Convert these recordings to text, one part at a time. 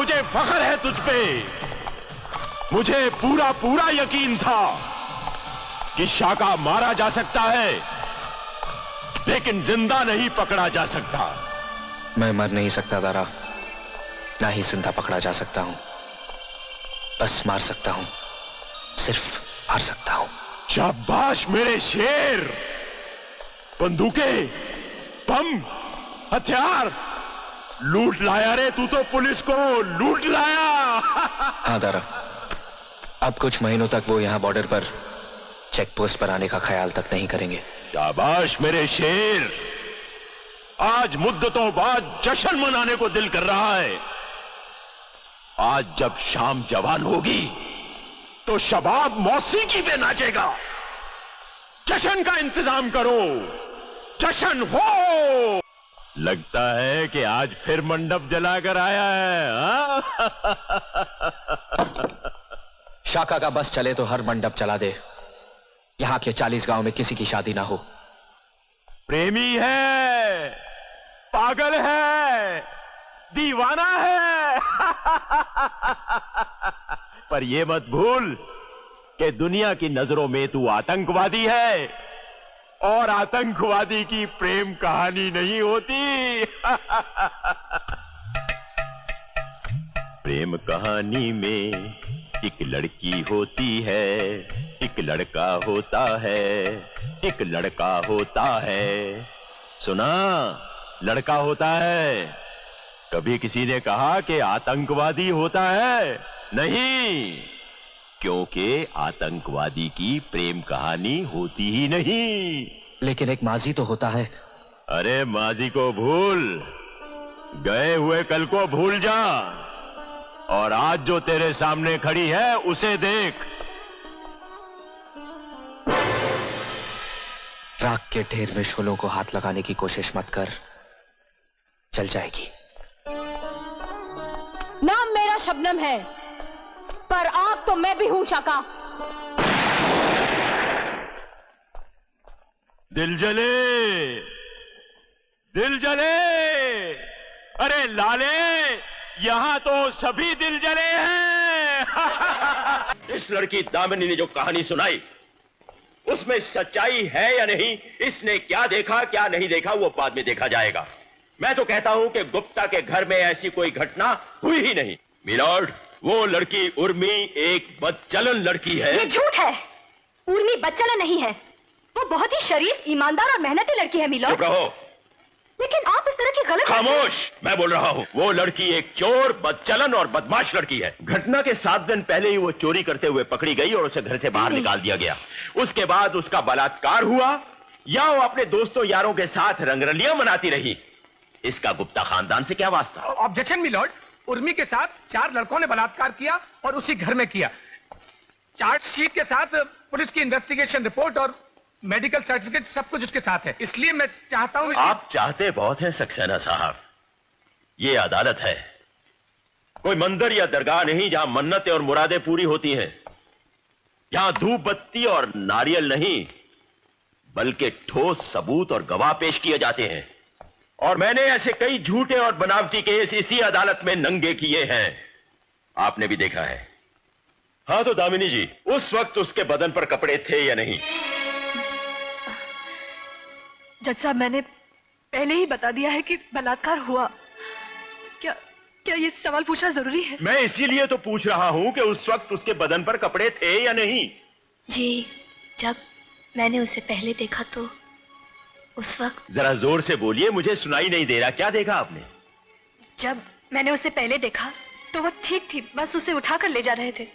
मुझे फख्र है तुझ पे। मुझे पूरा पूरा यकीन था कि शाका मारा जा सकता है, लेकिन जिंदा नहीं पकड़ा जा सकता। मैं मर नहीं सकता दारा, ना ही जिंदा पकड़ा जा सकता हूं। बस मार सकता हूं, सिर्फ मार सकता हूं। शाबाश मेरे शेर। बंदूकें, बम, हथियार लूट लाया रे तू तो, पुलिस को लूट लाया। हाँ दारा, अब कुछ महीनों तक वो यहां बॉर्डर पर चेक पोस्ट पर आने का ख्याल तक नहीं करेंगे। शाबाश मेरे शेर। आज मुद्दतों बाद जश्न मनाने को दिल कर रहा है। आज जब शाम जवान होगी तो शबाब मौसीकी पे नाचेगा। जश्न का इंतजाम करो, जश्न हो। लगता है कि आज फिर मंडप जलाकर आया है। शाका का बस चले तो हर मंडप चला दे। यहां के 40 गांव में किसी की शादी ना हो। प्रेमी है, पागल है, दीवाना है। पर यह मत भूल कि दुनिया की नजरों में तू आतंकवादी है, और आतंकवादी की प्रेम कहानी नहीं होती। प्रेम कहानी में एक लड़की होती है, एक लड़का होता है, एक लड़का होता है। सुना, लड़का होता है। कभी किसी ने कहा कि आतंकवादी होता है? नहीं, क्योंकि आतंकवादी की प्रेम कहानी होती ही नहीं। लेकिन एक माजी तो होता है। अरे माजी को भूल, गए हुए कल को भूल जा, और आज जो तेरे सामने खड़ी है उसे देख। राख के ढेर में शोलों को हाथ लगाने की कोशिश मत कर, चल जाएगी। नाम मेरा शबनम है, पर आग तो मैं भी हूं शाका। दिल जले, दिल जले। अरे लाले, यहां तो सभी दिल जले हैं। इस लड़की दामिनी ने जो कहानी सुनाई, उसमें सच्चाई है या नहीं, इसने क्या देखा क्या नहीं देखा वो बाद में देखा जाएगा। मैं तो कहता हूं कि गुप्ता के घर में ऐसी कोई घटना हुई ही नहीं। मिलॉर्ड, वो लड़की उर्मी एक बदचलन लड़की है। ये झूठ है। उर्मी बदचलन नहीं है, वो बहुत ही शरीफ, ईमानदार और मेहनती लड़की है मिलॉर्ड। चुप रहो। लेकिन आप इस तरह की गलत। खामोश, मैं बोल रहा हूं। वो लड़की एक चोर, बदचलन और बदमाश लड़की है। घटना के 7 दिन पहले ही वो चोरी करते हुए पकड़ी गई और उसे घर से बाहर निकाल दिया गया। उसके बाद उसका बलात्कार हुआ, या वो अपने दोस्तों यारों के साथ रंगरलियां मनाती रही। इसका गुप्ता खानदान से क्या वास्ता? ऑब्जेक्शन मिलॉर्ड, उर्मी के साथ 4 लड़कों ने बलात्कार किया और उसी घर में किया। चार्जशीट के साथ पुलिस की इन्वेस्टिगेशन रिपोर्ट और मेडिकल सर्टिफिकेट सब कुछ उसके साथ है। इसलिए मैं चाहता हूं। आप चाहते बहुत हैं सक्सेना साहब। ये अदालत है, कोई मंदिर या दरगाह नहीं जहां मन्नतें और मुरादें पूरी होती हैं। यहां धूप बत्ती और नारियल नहीं, बल्कि ठोस सबूत और गवाह पेश किए जाते हैं। और मैंने ऐसे कई झूठे और बनावटी केस इसी अदालत में नंगे किए हैं, आपने भी देखा है। हाँ तो दामिनी जी, उस वक्त उसके बदन पर कपड़े थे या नहीं? जज साहब, मैंने पहले ही बता दिया है कि बलात्कार हुआ। क्या ये सवाल पूछना जरूरी है? मैं इसीलिए तो पूछ रहा हूं कि उस वक्त उसके बदन पर कपड़े थे या नहीं। जी, जब मैंने उसे पहले देखा तो उस वक्त। जरा जोर से बोलिए, मुझे सुनाई नहीं दे रहा। क्या देखा आपने? जब मैंने उसे पहले देखा तो वो ठीक थी, बस उसे उठाकर ले जा रहे थे।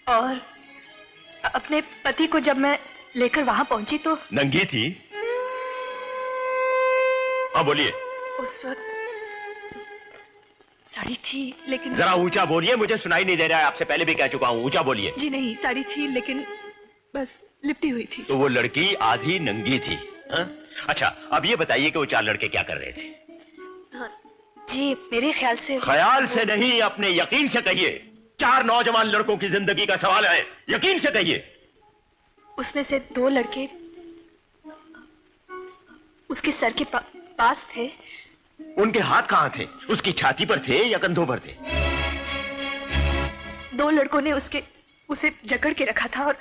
और अपने पति को जब मैं लेकर वहां पहुंची तो नंगी थी। हाँ बोलिए। उस वक्त साड़ी थी, लेकिन। जरा ऊंचा बोलिए, मुझे सुनाई नहीं दे रहा है। आपसे पहले भी कह चुका हूं, ऊंचा बोलिए। जी नहीं, साड़ी थी, लेकिन बस लिपटी हुई थी। तो वो लड़की आधी नंगी थी। हा? अच्छा, अब ये बताइए कि वो 4 लड़के क्या कर रहे थे? हाँ, जी मेरे ख्याल से। ख्याल से नहीं, अपने यकीन से कहिए। 4 नौजवान लड़कों की जिंदगी का सवाल है, यकीन से कहिए। उसमें से 2 लड़के उसके सर के पास थे, उनके हाथ कहां थे? उसकी छाती पर थे या कंधों पर थे? दो लड़कों ने उसे जकड़ के रखा था और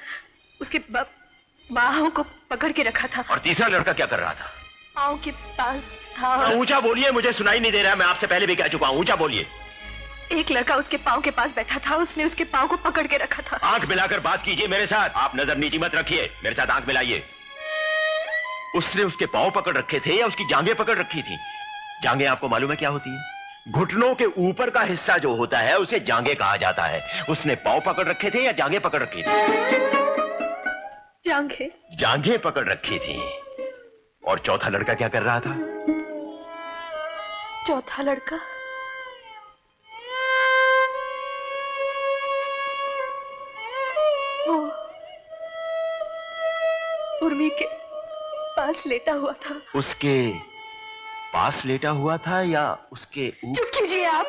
उसके बाहों को पकड़ के रखा था। और तीसरा लड़का क्या कर रहा था? पाँव के पास था और... ऊंचा बोलिए, मुझे सुनाई नहीं दे रहा है। मैं आपसे पहले भी कह चुका हूं, ऊंचा बोलिए। एक लड़का उसके पाँव के पास बैठा था, उसने उसके पाँव को पकड़ के रखा था। आंख मिलाकर बात कीजिए मेरे साथ। आप नजर नीची मत रखिए, मेरे साथ आंख मिलाइए। उसने उसके पाँव पकड़ रखे थे या उसकी जांघें पकड़ रखी थी? जांघें आपको मालूम है क्या होती है? घुटनों के ऊपर का हिस्सा जो होता है उसे जांघें कहा जाता है। उसने पाँव पकड़ रखे थे या जांघें पकड़ रखी थी? जांघें। जांघें पकड़ रखी थी। और चौथा लड़का क्या कर रहा था? चौथा लड़का वो उर्मी के पास लेटा हुआ था। उसके पास लेटा हुआ था या उसके चुप कीजिए आप।